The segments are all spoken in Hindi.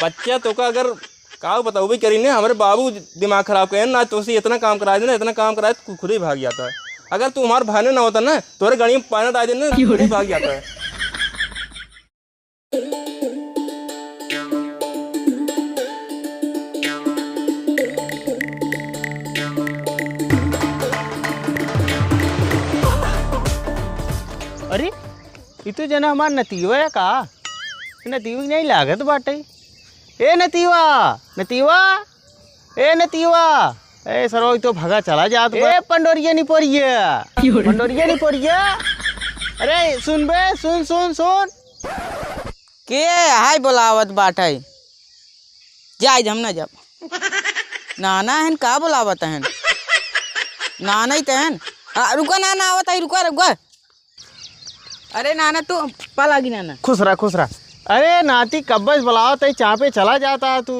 बच्चा तो का अगर का बताओ भाई करी ने हमारे बाबू दिमाग खराब करे ना, तो उसे इतना काम करा देना, इतना काम कराए तो खुद ही भाग जाता है। अगर तू हमारे भाने ना होता ना, तुम्हारे गाड़ी में पानी डाल देना, खुद ही भाग जाता है। अरे ये तो जना हमार नतीवा है का, नतीवा नहीं लागत बाटे। ए नतीवा, नतीवा, ए नतीवा, ए सरो तो भगा चला जात। ए पंडोरिया नहीं पड़िया, पंडोरिया नहीं पड़िया। अरे सुन बे, सुन सुन सुन के हाय बोलावत बाटे, जाए हम ना जब नाना हन का बोलावत हन, नाना ही तहन। रुका नाना आवत है, रुका रुका। अरे नाना तू पल आगी नाना। खुश रहा खुश रहा। अरे नाती कब्बस बुलाओ तो चाँ पे चला जाता है तू।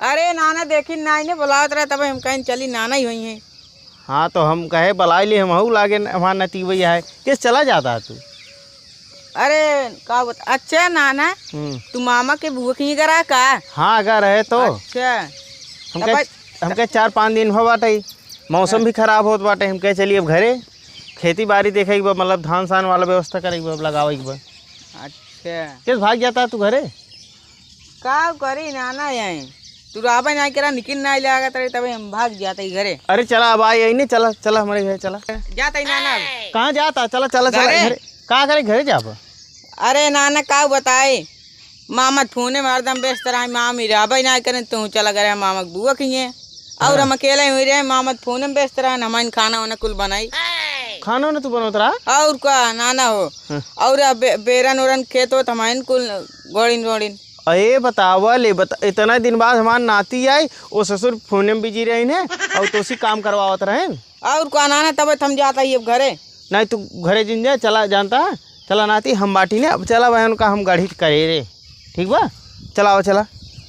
अरे नाना देखी नाई ने बुलावत रहा, तब हम कहीं चली नाना ही हुई हैं। हाँ तो हम कहे बुला लिए, हम हूँ लागे हमारा नतीवैया है, किस चला जाता है तू। अरे का बता। अच्छा नाना तू मामा के बुआ की करा का? हाँ अगर है तो। अच्छा हम कहे 4-5 दिन हो बाटे, मौसम भी खराब होत बाटे, हम कहे चलिए अब घरे खेती बाड़ी देखे, मतलब धान सान वाला व्यवस्था करे, लगावे। अच्छा किस भाग जाता है तू घरे? का करी नाना यहाँ तू राबा नहीं करा, निकल नहीं लगा तेरे, तब हम भाग जाते ही घरे। अरे चला अब आई नहीं, चला चला हमारे घर चला। जाता ही नाना। कहाँ जाता? चला चला चला घरे। कहाँ करे घरे जा? अरे नाना का बताए, मामा फोने मार दम व्यस्त रहा, मामी राबा नहीं करें, तू चला करे मामा बुआ की है, और हम अकेले ही रहे, मामा फोन में व्यस्त रहा, हमारे खाना वाना कुल बनाई। खाना ना तू बनोत रहा और का नाना हो, और बेरन उरन खेत हो हमारे कुल गोड़िन गोड़िन। अरे बतावा ले इतना दिन बाद हमारे नाती आई, वो ससुर फोने में बिजी रही ने, और तो उसी काम करवावत रहे। और का नाना तब हम जाता ही अब घरे। नहीं तू घरे जिन जा, चला जानता है, चला नाती हम बाटी ने, अब चला बहन का हम गाड़ी करे रे, ठीक बा? चला आवा, चला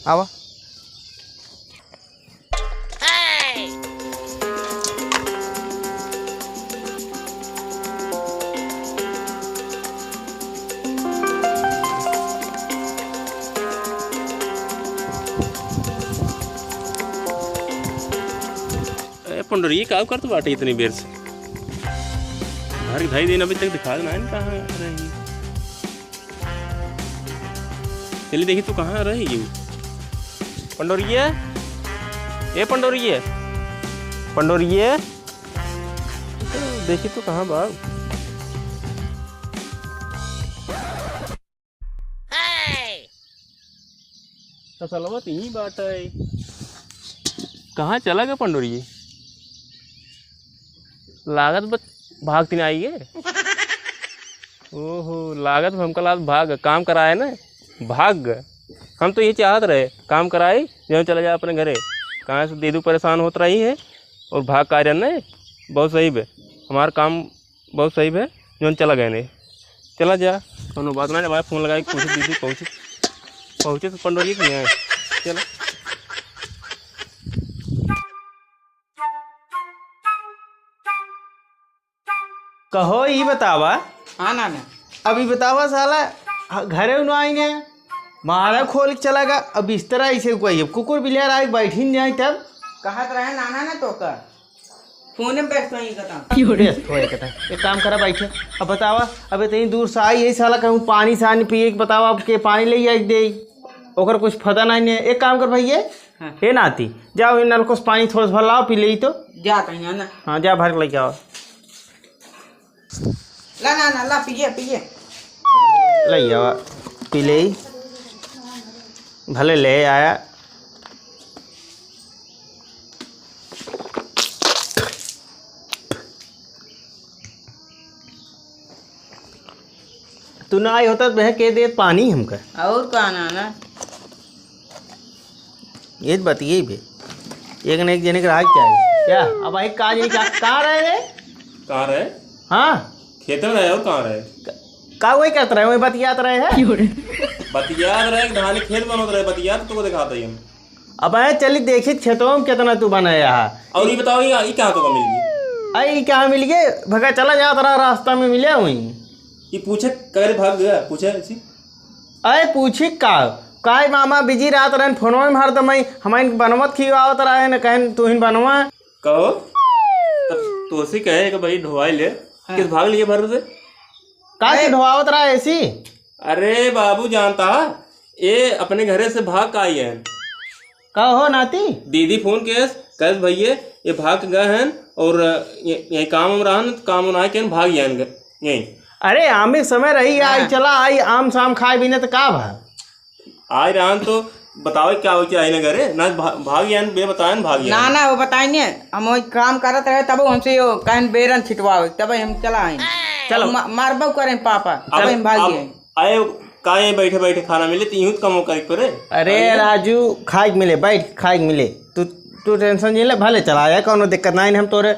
आवा। पंडोरी का करते बाटे इतनी देर से, घर 2.5 दिन अभी तक दिखा देना है कहाँ रही। चलिए देखी तू कहाँ रही पंडोरिया, ए पंडोरिया, पंडोरिया देखी तू कहाँ बाग। सलवत यही बात है, कहाँ चला गया पंडोरिया? लागत बस भागती नहीं आई है। ओहो लागत हमका लात भाग काम कराए ना, भाग गए। हम तो ये चाहत रहे काम कराई जो चला जाए अपने घरे, कहाँ से दीदू परेशान होत रही है, और भाग कार्य नहीं बहुत सही है, हमारा काम बहुत सही है, जो चला गए नहीं चला जा। दोनों बात ना जब फ़ोन लगाई पूछे दीदी पहुँचे तो पंडोरिया की है। चलो कहो ये बतावा। हाँ नाना। अभी बतावा साला घरे न आएंगे, मारा खोल के चला गया, अब बिस्तर ऐसे कोई कुकुर बिलियार आए बैठी नहीं आई, तब कहत रहे नाना ना तो कर फोन में व्यस्त हुई कता। एक काम करा बैठे, अब बतावा अब इतनी दूर से आई है साला, कहूँ पानी सानी पिए बतावा, अब के पानी ले आई दे ओकर कुछ पता नहीं है। एक काम कर भैया, हे नाती जाओ नलको से पानी थोड़ा सा भर लाओ, पी ले तो जाता ही ना। हाँ जा भर लेके आओ। ला ना ला पिए पिए ले आवा पी ले, भले ले आया। तू ना आई होता तो वह कह दे पानी हमका, और का नाना ये बतिए भी एक न एक जने के राह चाहिए क्या। अब भाई कहाँ जी कहाँ रहे रे? कहाँ रहे? हाँ खेत में रहे और कहाँ रहे? का वही करते रहे, वही बतियात रहे हैं। बतियात रहे धानी खेत बनोत रहे, बतियात तो को दिखाते ही हम। अब आए चली देखी खेतों में कितना तू बनाया है। और ये बताओ ये कहाँ तो मिल गई? आई कहाँ मिल गए? भगा चला जाता रहा रास्ता में मिले वहीं। ये पूछे करे भाग गया पूछे ऐसी। अरे पूछी का मामा बिजी रात रहन फोनवा में मार दमई हमाइन बनवत खिवावत रहे न कहन तू हिन बनवा कहो तो ऐसे कहे कि भाई ढोवाई ले किस भाग लिए भर से का के ढवावत रहा ऐसी। अरे बाबू जानता ये अपने घरे से भाग का आई है। का हो नाती दीदी फोन कैस भैया ये भाग गए हैं और ये काम उम रहा काम उना के भाग गए यही। अरे आमे समय रही आई चला आई आम शाम खाए बिना तो का भा आई रहा तो बताओ क्या हो क्या आई ना घरे ना भाग गया बे बताए भाग गया ना वो बताएंगे हम वही काम करत रहे तब हमसे यो कहन बेरन छिटवाओ तब हम चला आए चलो मारबो करें पापा तब हम भाग गए आए काहे बैठे बैठे खाना मिले तो यूं कम करे परे। अरे राजू खाए मिले बैठ खाए मिले तू टेंशन नहीं ले भले चला आया कोनो दिक्कत नहीं हम तोरे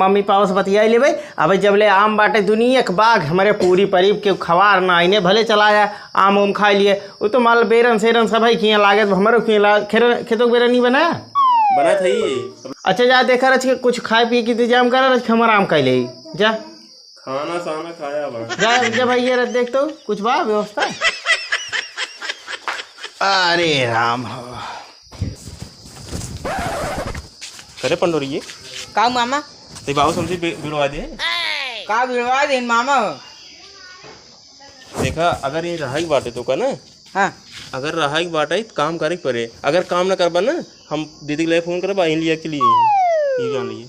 मम्मी पापा से बतियाई ले भाई अब जब ले आम बाटे दुनिया के बाग हमारे पूरी परीब के खवार ना आईने भले चलाया आम उम खा लिए वो तो माल बेरन सेरन सब है किया लागे हमारे किया खेतों बेरन नहीं बनाया बना था ये। अच्छा जा देखा रच के कुछ खाए पिए की इंतजाम करा रच हमारा आम खा ले जा खाना साना खाया बा जा भाई ये रच देख तो कुछ बा व्यवस्था। अरे राम करे पंडोरी ये का मामा ते बाबू समझी बिड़वा दे का भिड़वा दे मामा देखा अगर ये रहा ही बाटे तो का ना हाँ अगर रहा ही बाटे तो काम करे पड़े अगर काम ना करबा ना हम दीदी के लिए फोन करबा इन लिया के लिए ये जान लिए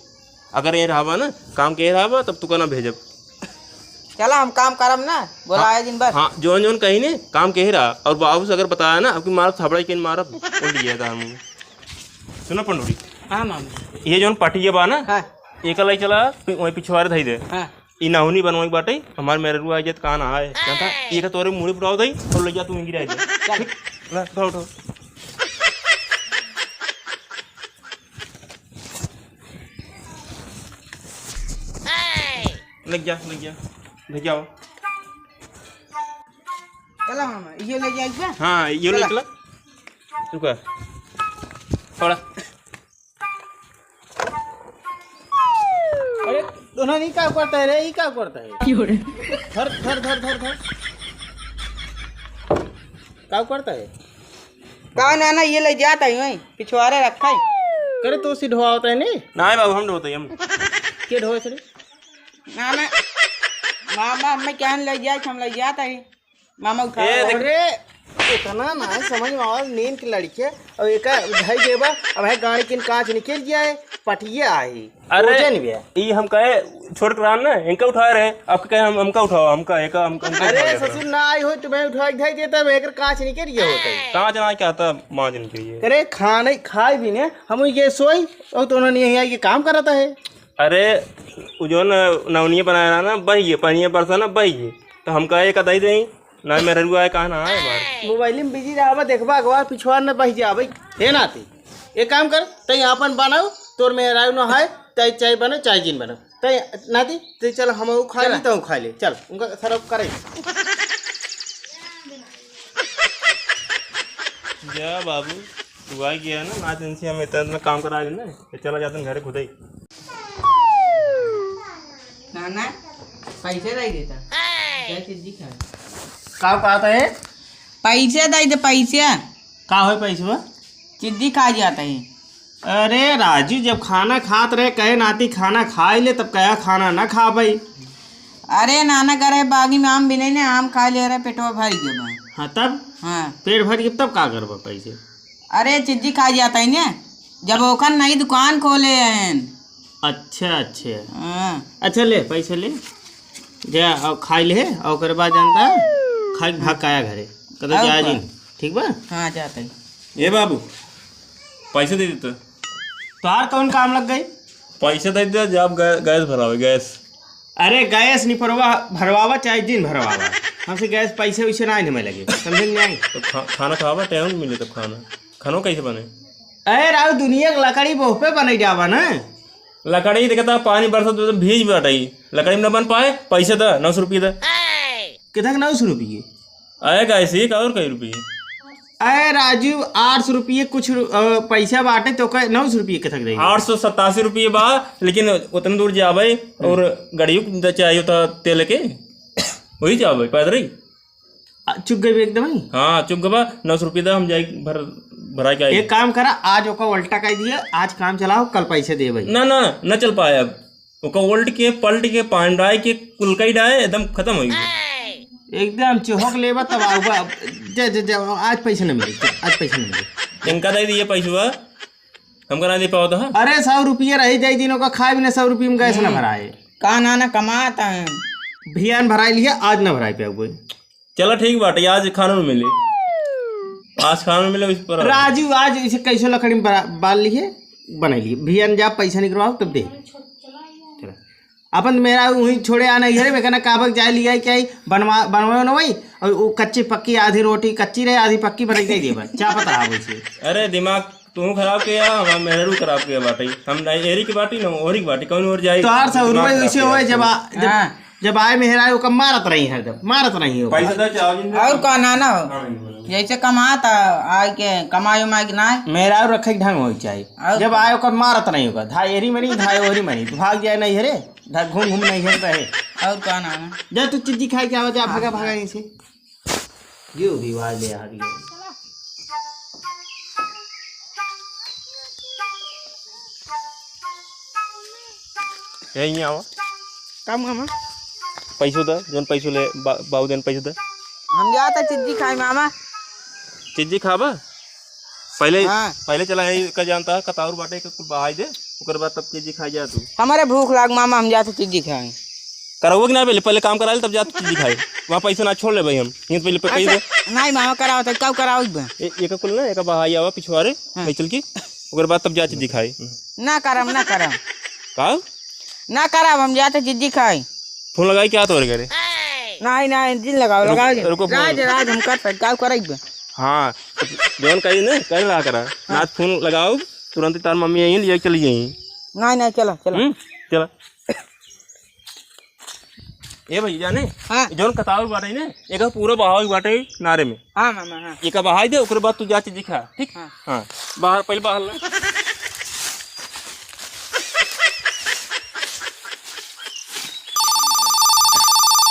अगर ये रहा ना काम के रहा तब तू का ना भेजब चला हम काम करब ना बोलाए दिन भर। हाँ जोन जोन कही ने काम के रहा और बाबू से अगर बताया ना आपकी मार थपड़ा के मारब बोल लिया था हम सुना पंडोरी हाँ मामा ये जोन पाटिया बा ना हाँ एक लाई चला वही पिछवाड़े धई दे हाँ ई नाहुनी बनवाई बाटे हमार मेरे रुआ जत कान आए जानता ये का तोरे मुड़ी बुलाओ दई और ले जा तू गिरा दे ठीक ना उठो उठो लग जा ले जाओ। चला मामा ये ले जाए क्या हाँ ये ले चला रुका थोड़ा अरे दोनों नहीं क्या करता है रे ये क्या करता है धर धर धर धर धर क्या करता है का ना ये ले जाता है वही पिछवाड़े रखा है करे तो सी ढोआ होता है नहीं ना बाबू हम ढोते हम के ढोए से ना मामा हमें क्या ले जाए हम ले जाता है मामा उठा अरे इतना ना समझ में आवाज नींद की लड़की है और एक ढाई देबा अब है गाड़ी किन कांच निकल जाए पटिया आई अरे नहीं भैया ये हम कहे छोड़ कर ना इनका उठा रहे आपके कहे हमका उठाओ हमका एक हमका अरे ससुर ना आई हो तो मैं उठा ढाई देता मैं कांच निकल गया होता है कहाँ जाना क्या आता माँ जन के लिए अरे खाने खाए भी ने हम ये सोई और तो उन्होंने यही आई ये काम कराता है। अरे जो नवनिया बनाया ना बही पनिया परसा ना बही तो हम कहे एक दही दही ना मेरे रुआ है कहाँ ना है बाहर मोबाइल में बिजी रहा देखबा अखबार पिछवाड़ न बह जा भाई है नाती एक काम कर तई अपन बनाओ तोर में राय न है तई चाय बने चाय जिन बनो तई नाती ते चल हम खा ले तो खा ले चल उनका सरफ करे जा बाबू दुआ किया ना ना इनसे हम इतना काम करा ना चला जाते घर खुद ही ना पैसे दे देता क्या चीज दिखा का कहता है पैसे दे दे पैसे का हो पैसा चिद्दी खा जाता है। अरे राजू जब खाना खात रहे कहे नाती खाना खाए ले तब कया खाना ना खा भाई। अरे नाना करे बागी में आम भी नहीं आम खा ले रहे पेटवा भर गया हाँ तब हाँ पेट भर के तब का करबा पैसे अरे चिद्दी खा जाता है ना जब ओखन नई दुकान खोले हैं। अच्छा अच्छा हाँ अच्छा ले पैसे ले जा और खाई ले और ओकर बाद जानता है खाई के भाग आया घरे कदर जा जी ठीक बा हाँ जाता है। ये बाबू पैसे दे देते तोहार कौन काम लग गई पैसे दे दे जब गैस भरावे गैस अरे गैस नहीं भरवावा चाहे दिन भरवावा हमसे गैस पैसे वैसे ना हमें लगे समझे नहीं आई तो खाना खावा टाइम मिले तब खाना कैसे बने अरे राव दुनिया की लकड़ी बहुत पे बनाई जावा ना लकड़ी देखता पानी बरसा तो भीज बटाई लकड़ी में न बन पाए पैसे दा 900 रुपये दा कितना 900 रुपये आएगा ऐसे ही और कई रुपये अरे राजू 800 रुपये कुछ पैसा बांटे तो 900 रुपये कितक देगी 887 रुपये बा लेकिन उतना दूर जावे और गाड़ियों चाहिए था तेल के वही चाहो भाई पैदल ही। चुप गई एकदम ही। हाँ चुप गबा 900 रुपये दा हम जाए भरा के आए। एक काम करा, आज ओका उल्टा कर दिया, आज काम चलाओ, कल पैसे दे भाई। ना ना ना चल पाया अब, ओका उल्ट के पलट के पांडाई के कुलकई डाए एकदम खत्म हो गई। एकदम चिहोक लेबा तब आऊगा। आज पैसे न मिले, आज पैसे न मिले। इनका दे दिए पैसा हम करा दे पाओ तो। अरे 100 रुपया रही जाए दिनों का, खाए भी ना 100 रुपये में गैस न भराए। का नाना कमाता है भैया ने भराई लिया, आज न भराई पे कोई। चलो ठीक बात, आज खाना में मिले, आज खाना में मिले इस पर। राजू आज इसे कैसे लकड़ी में बाल लिए बनाई लिए, भैया ने जब पैसा निकलवाओ तब दे। अपन मेरा वही छोड़े आना घरे में कहना काबक जाए लिया क्या बनवा न वही, और वो कच्ची पक्की आधी रोटी कच्ची रहे आधी पक्की बनाई दे दे क्या पता है। अरे दिमाग तू खराब किया, हमारा मेहरू खराब किया बाटी। हम एरी की बाटी ना ओरी की बाटी कौन और जाए तो 100 रुपये वैसे हो जब आए मेहरा वो कम मारत रही है, जब मारत नहीं हो पैसा। और का नाना हो जैसे कमाता आय के कमाई उमाई के ना मेहरा रखे ढंग हो चाहिए। जब आए ओकर मारत नहीं होगा, धाई एरी मरी धाई ओरी मरी, तो भाग जाए नहीं हरे, घूम घूम नहीं है रहे। और का नाना जा तू चिज्जी खाए क्या जा, भागा भागा यहीं से जो भी वाज ले आ रही है। यही आओ काम काम पैसों दा जोन पैसों ले बाबू देन पैसों दा। हम जाता चिज्जी खाई मामा। चिज्जी खाबा पहले। हाँ। पहले चला है का जानता है कतार बाटे के कुल बहाई दे, ओकर बाद तब चिज्जी खाई जा तू। हमारे भूख लाग मामा, हम जाते चिज्जी खाए। कराओगे ना पहले, पहले काम करा ले तब जा चिज्जी खाए। वहाँ पैसा ना छोड़ ले भाई, हम यहीं पहले पे कही दे। नहीं मामा कराओ तो कब कराओ एक कुल ना एक बहाई आवा पिछवारे नहीं चल की, ओकर बाद तब जा चिज्जी खाए। ना करम ना करम का ना कराब, हम जाते चिज्जी खाए। फोन लगाई क्या तोरे करे? नहीं नहीं दिन लगाओ लगाओ रुको राज राज हम कर गाँव करेंगे। हाँ जोन कही ना कह लगा करा ना, फोन लगाओ तुरंत तार मम्मी यहीं ले चली जाई। नहीं नहीं चलो चलो चला ए भाई जाने। हाँ जोन कतार बाटे ने एक पूरा बहाव बाटे नारे में। हाँ मामा हाँ एक बहाई दे, ओकर बाद तू जा चिज्जी खा ठीक। हाँ। हाँ बाहर पहले बाहर ला।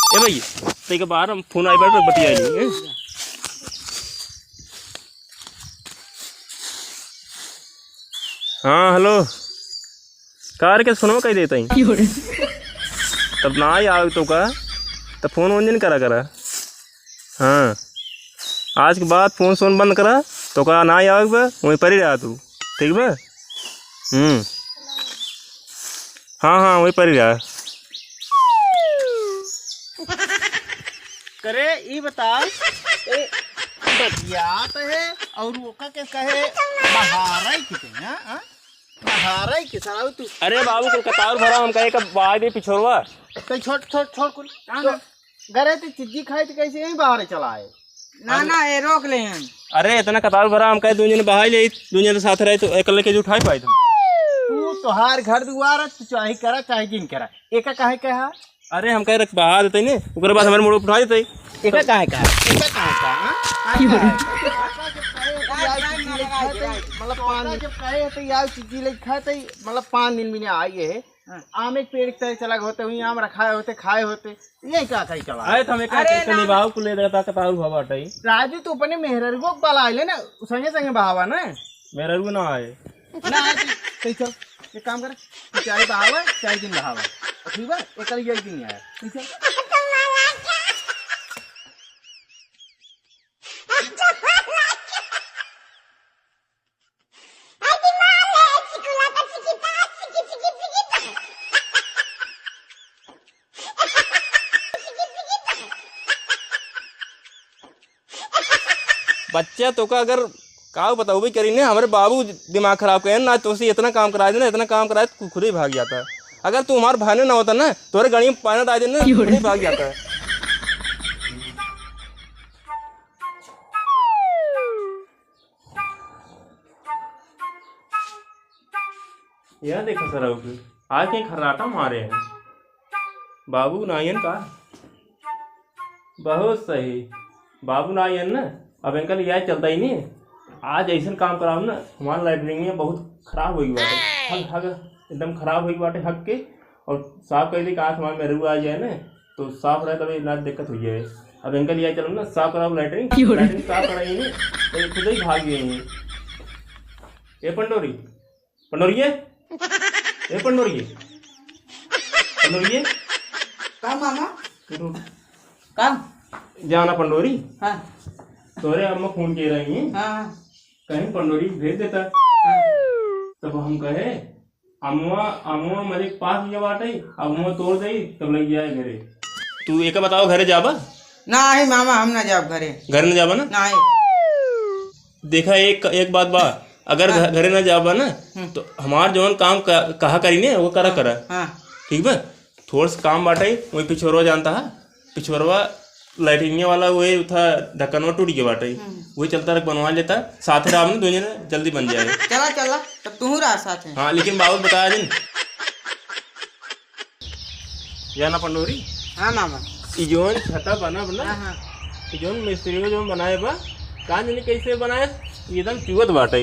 ए भाई ते के बाहर हम फोन आई बैठ बतिया नहीं। हाँ हेलो कार के सुनो कही देता ही तब ना ही आओ तो का तब फोन वोन नहीं करा करा। हाँ आज के बाद फोन सोन बंद करा तो का ना ही आओ वहीं पर ही रहा तू ठीक बा। हाँ हाँ वहीं पर ही रहा। करे ये बताओ बतियात है और ओका के कहे बहारा कितने बहारा के सराव तू। अरे बाबू कुल कतार भरा हम कहे कब बाहर दे पिछोरवा तो छोड़ छोड़ छोड़ कुल गरे तो चिज्जी खाए तो कैसे यहीं बाहर चलाए। ना ना ये रोक ले हम। अरे इतना कतार भरा हम कहे दूसरे ने बहाई ले दूसरे के साथ रहे तो एक लेके जो उठाई पाए तुम। तू तोहार घर दुआर तू चाहे करा चाहे जिन करा एका काहे कहा। अरे हम कह रख बहा देते ने ओकर बाद हमारे मोड़ उठा देते। एका काहे कहा एका काहे कहा मतलब 5 दिन जब कहे तो यार चिज्जी ले खाते मतलब 5 दिन भी नहीं आई है। आम एक पेड़ की तरह चला होते हुई आम रखाए होते खाए होते यही क्या कहीं चला। अरे हमें का निभाव को ले देता कतार भवा टाई। राजू तू अपने मेहरगो वाला आइले ना संगे संगे बहावा ना मेरा रू ना आए ना तो चल एक काम कर चाहे बहावा चाहे दिन बहावा ठीक है एक दिन आया ठीक है। बच्चा तो का अगर का बताओ भाई करी ने हमारे बाबू दिमाग खराब करे ना तो उसे इतना काम करा देना इतना काम कराए तो खुद ही भाग जाता है। अगर तू हमारे भाने ना होता ना तोरे गाड़ी में पानी डाल देना खुद ही भाग जाता है। यह देखो सर आज कहीं खर्राटा मारे हैं बाबू नायन का। बहुत सही बाबू नायन ना अब अंकल यह चलता ही नहीं। आज ऐसा काम कराओ ना हमारा लाइब्रेरी में बहुत खराब हुई बाटे हक हक एकदम खराब हुई बाटे हक के और साफ कर दी कहा हमारे मेरू आ जाए ना तो साफ रहे तभी ना दिक्कत हुई है। अब इनका लिया चलो ना साफ कराओ लैटरिन साफ कराई नहीं तो खुद ही भाग गए हैं। ये पंडोरी पंडोरिये ये पंडोरिये पंडोरिये का मामा तो का जाना पंडोरी हाँ तोरे अम्मा फोन किए रही हैं हाँ कहीं पंडोरी भेज देता। हाँ तब हम कहे अम्मा अम्मा मेरे पास ये बात है अम्मा तोड़ दई तब लग जाए घरे। तू एक बताओ घरे जाबा नहीं मामा हम ना जाब घरे घर न जाबा ना। नहीं देखा एक बात बा अगर घरे न जाबा ना तो हमार जौन काम कहा करी ने वो करा हाँ ठीक बा। थोड़ा सा काम बाटे वही पिछोरवा जानता है पिछोरवा लाइटिंग वाला वही था ढक्कनवा टूट गया बाटे वही चलता रख बनवा लेता साथ राम ने दोनों ने जल्दी बन जाए। चला चला तब तू रहा साथ में। हाँ लेकिन बाबू बताया दिन जाना पंडोरी हाँ मामा जोन छता बना हाँ हाँ जोन मिस्त्री को जो बनाए बा कहाँ जाने कैसे बनाए एकदम चुवत बाटे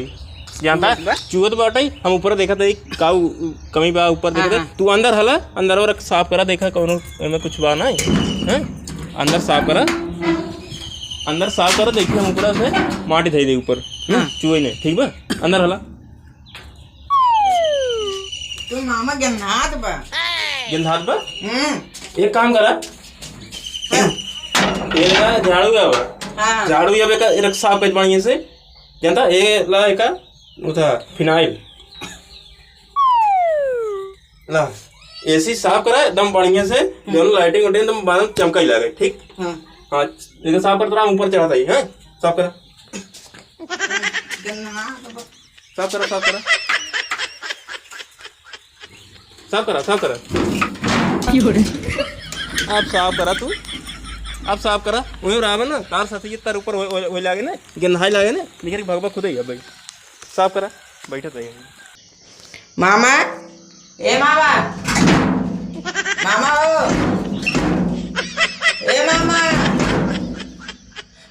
जानता है चुवत बाटे। हम ऊपर देखा था का कमी बा ऊपर देखा था तू अंदर हला अंदर और साफ करा देखा कौन में कुछ बा ना है अंदर साफ करा देखिए हम ऊपर से माटी थी दे ऊपर चूहे ने ठीक बा अंदर हला तू मामा गन्नात बा गिलधात बा एक काम करा ये लगा झाड़ू या हाँ झाड़ू या बेका रख साफ कर बढ़िया से जानता ये ला एका उथा फिनाइल ला एसी साफ करा एकदम बढ़िया से दोनों लाइटिंग उठे एकदम बादल चमकाई लगे ठीक हाँ हाँ लेकिन साफ कर तो ऊपर चढ़ाता ही है साफ करा गन्नात बा साफ करा साफ करा साफ करा साफ करा अब साफ करा तू अब साफ करा वही रावण ना कार साथ ये तार ऊपर हो लागे ना गन्हाई लागे ना लेकिन भगवा खुद ही है भाई साफ करा बैठा था मामा ए मामा मामा ओ ए मामा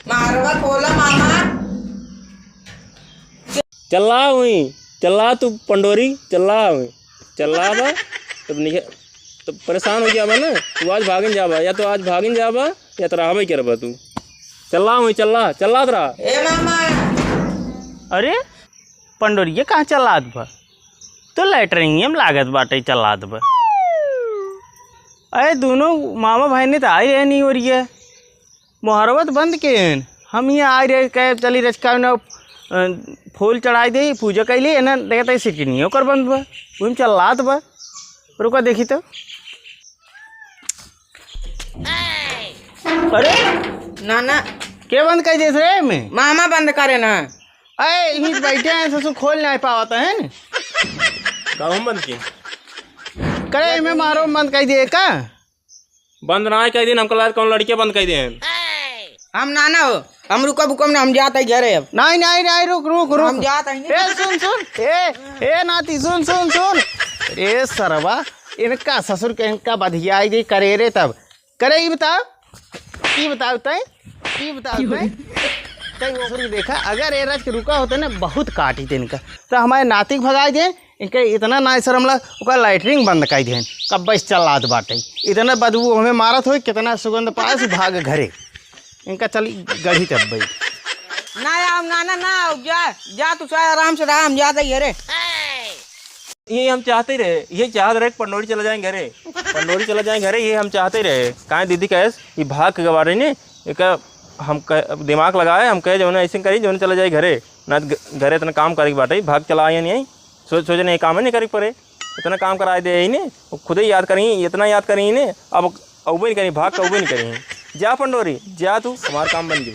मारवा खोला मामा चला तू पंडोरी चला बा तब नहीं तो परेशान हो गया बा ना तू आज भागिन जाबा या तो आज भागिन जाबा या तो राहबे करबा तू चला तरा ए मामा अरे पंडोरिये कहाँ चलात बा तो लैटरिंग में लागत बाटे चलात बा। अरे दोनों मामा भाई ने तो आई रहे नहीं हो रही है मुहरवत बंद के हम यहाँ आ रहे कहे चली रचका न फूल चढ़ाई दे पूजा कैली ना देखते सिकनियों कर बंद बा वही चलात बा रुका देखी तो अरे नाना के बंद कर देस रे में मामा बंद करे ना अरे यहीं बैठे हैं ससुर खोल नहीं पाता है न गाँव बंद की करे में मारो बंद कर दिए का बंद ना कह दिन हमको कौन लड़के बंद कर दे हम नाना हो हम रुको बुको ना हम जाते घरे अब नहीं रुक हम जाते हैं ए सुन ए नाती सुन ए सरवा इनका ससुर के इनका बधिया दे करे रे तब करे ये बताओ तय देखा अगर ये राज के रुका होता ना बहुत काटी थे इनका तो हमारे नातिक भगाए दे इनके इतना ना शर्मला ओका लाइटरिंग बंद कर दें कब बस चलात बाटे इतना बदबू हमें मारत हो कितना सुगंध पास भाग घरे इनका चली गढ़ी तब भाई ना हम नाना ना जा तू सारा आराम से रहा हम जाते घरे ये हम चाहते ही रहे ये चाहते रहे पंडोरी चला जाएं घरे ये हम चाहते ही रहे कहाँ दीदी कैस ये भाग के गवा रही ने एक हम दिमाग लगाए हम कहे जो ऐसे करी जो चला जाए घरे ना घरे इतना काम करे बाटे भाग चला आए नहीं सोचे नहीं काम नहीं करे पड़े इतना काम कराए दे ही ने खुद ही याद करी इतना याद करी ने अब नहीं करी भाग का नहीं करी जा पंडोरी जा तू हमारा काम बन गई।